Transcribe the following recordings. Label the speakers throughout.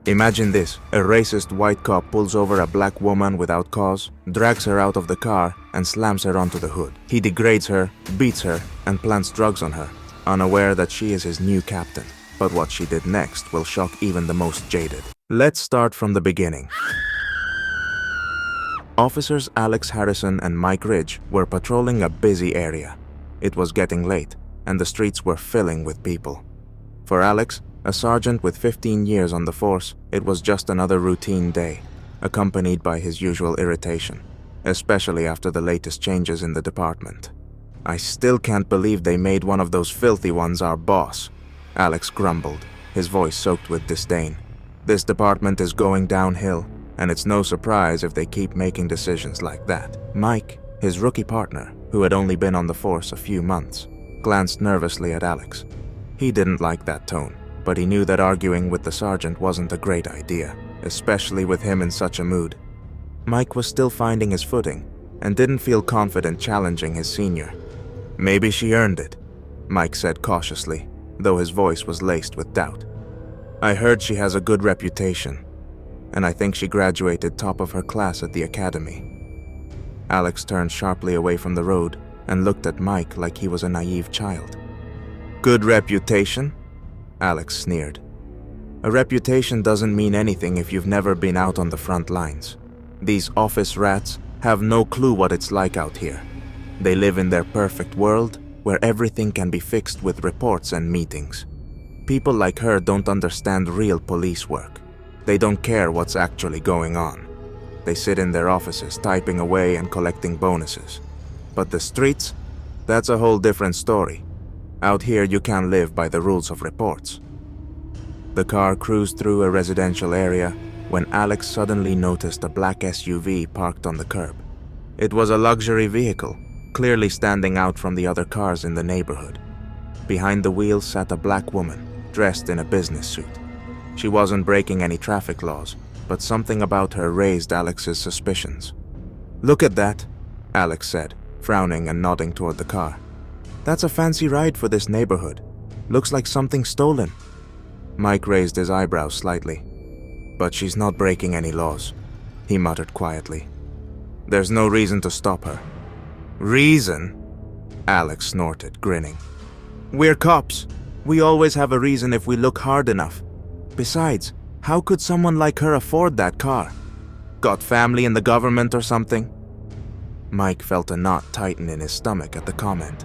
Speaker 1: Imagine this, a racist white cop pulls over a black woman without cause, drags her out of the car, and slams her onto the hood. He degrades her, beats her, and plants drugs on her, unaware that she is his new captain. But what she did next will shock even the most jaded. Let's start from the beginning. Officers Alex Harrison and Mike Ridge were patrolling a busy area. It was getting late, and the streets were filling with people. For Alex, a sergeant with 15 years on the force, it was just another routine day, accompanied by his usual irritation, especially after the latest changes in the department. "I still can't believe they made one of those filthy ones our boss," Alex grumbled, his voice soaked with disdain. "This department is going downhill, and it's no surprise if they keep making decisions like that." Mike, his rookie partner, who had only been on the force a few months, glanced nervously at Alex. He didn't like that tone, but he knew that arguing with the sergeant wasn't a great idea, especially with him in such a mood. Mike was still finding his footing, and didn't feel confident challenging his senior. "Maybe she earned it," Mike said cautiously, though his voice was laced with doubt. "I heard she has a good reputation, and I think she graduated top of her class at the academy." Alex turned sharply away from the road and looked at Mike like he was a naive child. "Good reputation?" Alex sneered. "A reputation doesn't mean anything if you've never been out on the front lines. These office rats have no clue what it's like out here. They live in their perfect world where everything can be fixed with reports and meetings. People like her don't understand real police work. They don't care what's actually going on. They sit in their offices typing away and collecting bonuses. But the streets? That's a whole different story. Out here you can't live by the rules of reports." The car cruised through a residential area when Alex suddenly noticed a black SUV parked on the curb. It was a luxury vehicle, clearly standing out from the other cars in the neighborhood. Behind the wheel sat a black woman, dressed in a business suit. She wasn't breaking any traffic laws, but something about her raised Alex's suspicions. "Look at that," Alex said, frowning and nodding toward the car. "That's a fancy ride for this neighborhood. Looks like something stolen." Mike raised his eyebrows slightly. "But she's not breaking any laws," he muttered quietly. "There's no reason to stop her." "Reason?" Alex snorted, grinning. "We're cops. We always have a reason if we look hard enough. Besides, how could someone like her afford that car? Got family in the government or something?" Mike felt a knot tighten in his stomach at the comment.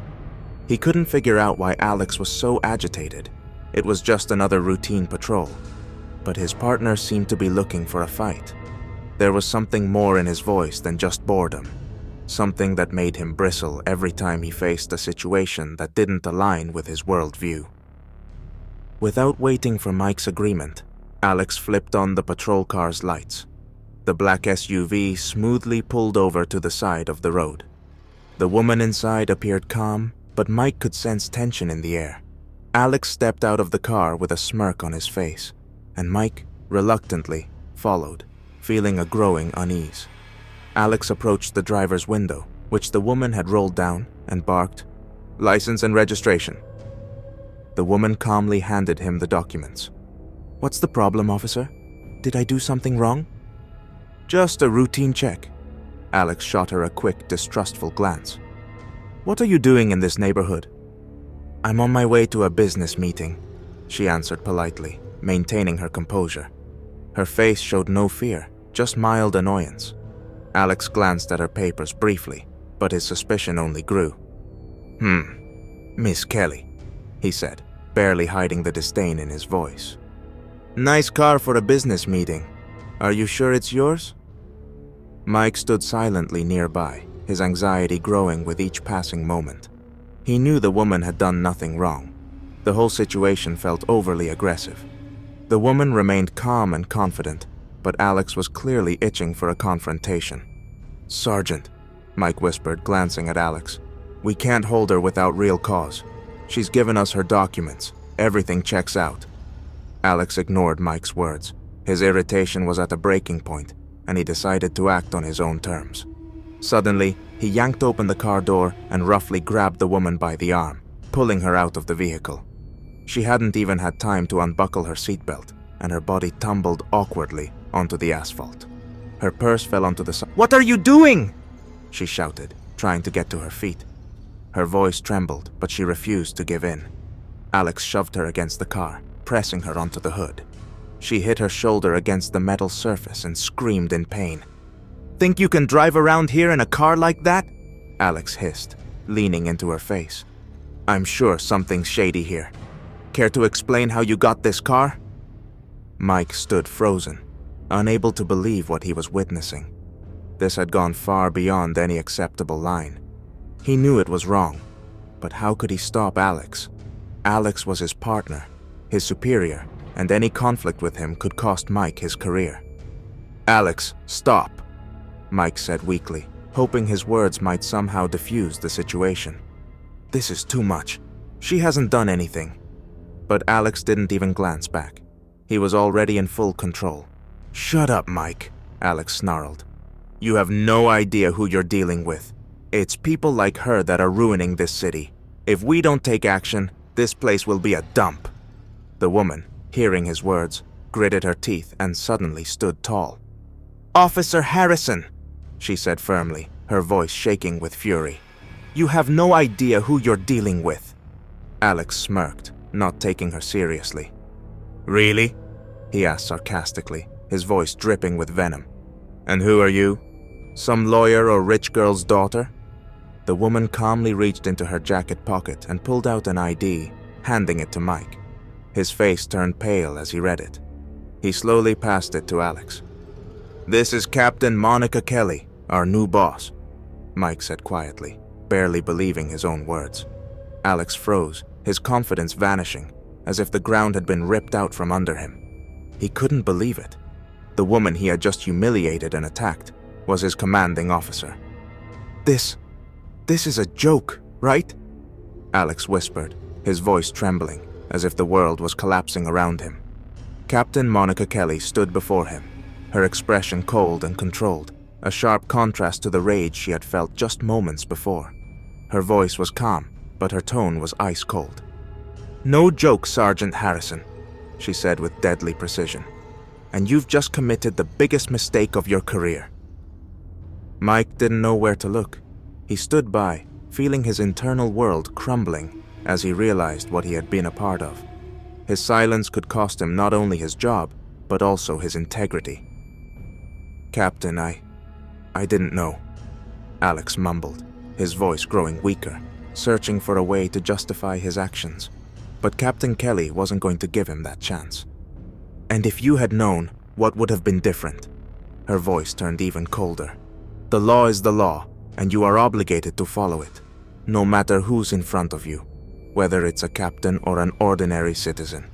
Speaker 1: He couldn't figure out why Alex was so agitated. It was just another routine patrol. But his partner seemed to be looking for a fight. There was something more in his voice than just boredom. Something that made him bristle every time he faced a situation that didn't align with his worldview. Without waiting for Mike's agreement, Alex flipped on the patrol car's lights. The black SUV smoothly pulled over to the side of the road. The woman inside appeared calm, but Mike could sense tension in the air. Alex stepped out of the car with a smirk on his face, and Mike, reluctantly, followed, feeling a growing unease. Alex approached the driver's window, which the woman had rolled down, and barked, "License and registration." The woman calmly handed him the documents. "What's the problem, officer? Did I do something wrong?" "Just a routine check." Alex shot her a quick, distrustful glance. "What are you doing in this neighborhood?" "I'm on my way to a business meeting," she answered politely, maintaining her composure. Her face showed no fear, just mild annoyance. Alex glanced at her papers briefly, but his suspicion only grew. Miss Kelly," he said, barely hiding the disdain in his voice. "Nice car for a business meeting. Are you sure it's yours?" Mike stood silently nearby, his anxiety growing with each passing moment. He knew the woman had done nothing wrong. The whole situation felt overly aggressive. The woman remained calm and confident, but Alex was clearly itching for a confrontation. "Sergeant," Mike whispered, glancing at Alex, "we can't hold her without real cause. She's given us her documents. Everything checks out." Alex ignored Mike's words. His irritation was at a breaking point, and he decided to act on his own terms. Suddenly, he yanked open the car door and roughly grabbed the woman by the arm, pulling her out of the vehicle. She hadn't even had time to unbuckle her seatbelt, and her body tumbled awkwardly onto the asphalt. Her purse fell onto the side. "What are you doing?" she shouted, trying to get to her feet. Her voice trembled, but she refused to give in. Alex shoved her against the car, pressing her onto the hood. She hit her shoulder against the metal surface and screamed in pain. "Think you can drive around here in a car like that?" Alex hissed, leaning into her face. "I'm sure something's shady here. Care to explain how you got this car?" Mike stood frozen, unable to believe what he was witnessing. This had gone far beyond any acceptable line. He knew it was wrong, but how could he stop Alex? Alex was his partner, his superior, and any conflict with him could cost Mike his career. "Alex, stop," Mike said weakly, hoping his words might somehow diffuse the situation. "This is too much. She hasn't done anything." But Alex didn't even glance back. He was already in full control. "Shut up, Mike," Alex snarled. "You have no idea who you're dealing with. It's people like her that are ruining this city. If we don't take action, this place will be a dump." The woman, hearing his words, gritted her teeth and suddenly stood tall. "Officer Harrison," she said firmly, her voice shaking with fury. "You have no idea who you're dealing with." Alex smirked, not taking her seriously. "Really?" he asked sarcastically, his voice dripping with venom. "And who are you? Some lawyer or rich girl's daughter?" The woman calmly reached into her jacket pocket and pulled out an ID, handing it to Mike. His face turned pale as he read it. He slowly passed it to Alex. "This is Captain Monica Kelly, our new boss," Mike said quietly, barely believing his own words. Alex froze, his confidence vanishing, as if the ground had been ripped out from under him. He couldn't believe it. The woman he had just humiliated and attacked was his commanding officer. This is a joke, right?" Alex whispered, his voice trembling, as if the world was collapsing around him. Captain Monica Kelly stood before him, her expression cold and controlled, a sharp contrast to the rage she had felt just moments before. Her voice was calm, but her tone was ice cold. "No joke, Sergeant Harrison," she said with deadly precision. "And you've just committed the biggest mistake of your career." Mike didn't know where to look. He stood by, feeling his internal world crumbling as he realized what he had been a part of. His silence could cost him not only his job, but also his integrity. "Captain, I didn't know," Alex mumbled, his voice growing weaker, searching for a way to justify his actions. But Captain Kelly wasn't going to give him that chance. "And if you had known, what would have been different?" Her voice turned even colder. "The law is the law, and you are obligated to follow it, no matter who's in front of you, whether it's a captain or an ordinary citizen.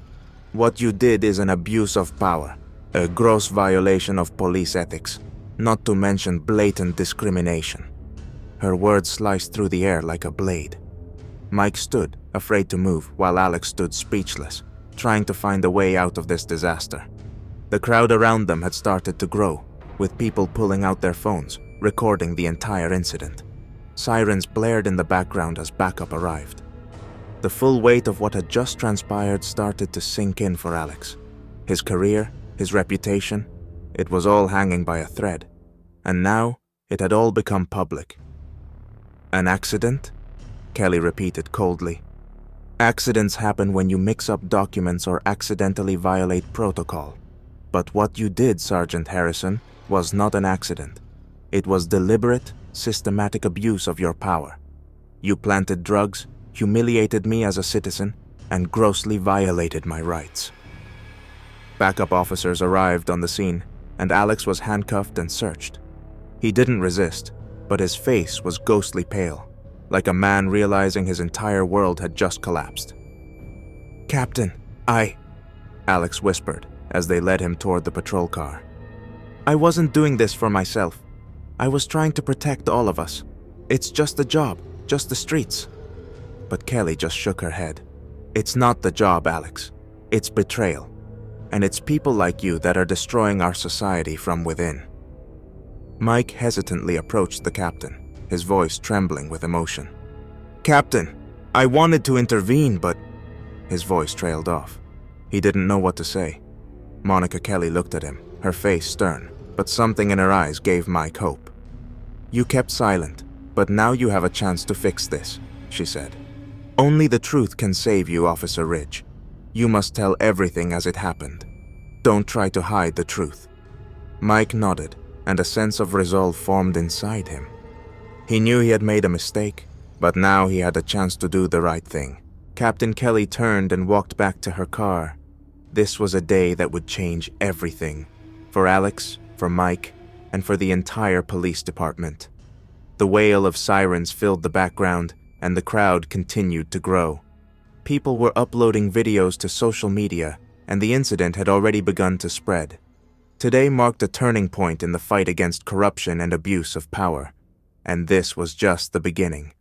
Speaker 1: What you did is an abuse of power, a gross violation of police ethics, not to mention blatant discrimination." Her words sliced through the air like a blade. Mike stood, afraid to move, while Alex stood speechless, trying to find a way out of this disaster. The crowd around them had started to grow, with people pulling out their phones, recording the entire incident. Sirens blared in the background as backup arrived. The full weight of what had just transpired started to sink in for Alex. His career, his reputation, it was all hanging by a thread. And now, it had all become public. "An accident?" Kelly repeated coldly. "Accidents happen when you mix up documents or accidentally violate protocol. But what you did, Sergeant Harrison, was not an accident. It was deliberate, systematic abuse of your power. You planted drugs, humiliated me as a citizen, and grossly violated my rights." Backup officers arrived on the scene, and Alex was handcuffed and searched. He didn't resist, but his face was ghostly pale, like a man realizing his entire world had just collapsed. "Captain, Alex whispered as they led him toward the patrol car. "I wasn't doing this for myself. I was trying to protect all of us. It's just a job, just the streets." But Kelly just shook her head. "It's not the job, Alex. It's betrayal. And it's people like you that are destroying our society from within." Mike hesitantly approached the captain, his voice trembling with emotion. "Captain, I wanted to intervene, but..." His voice trailed off. He didn't know what to say. Monica Kelly looked at him, her face stern, but something in her eyes gave Mike hope. "You kept silent, but now you have a chance to fix this," she said. "Only the truth can save you, Officer Ridge. You must tell everything as it happened. Don't try to hide the truth." Mike nodded, and a sense of resolve formed inside him. He knew he had made a mistake, but now he had a chance to do the right thing. Captain Kelly turned and walked back to her car. This was a day that would change everything, for Alex, for Mike, and for the entire police department. The wail of sirens filled the background, and the crowd continued to grow. People were uploading videos to social media, and the incident had already begun to spread. Today marked a turning point in the fight against corruption and abuse of power, and this was just the beginning.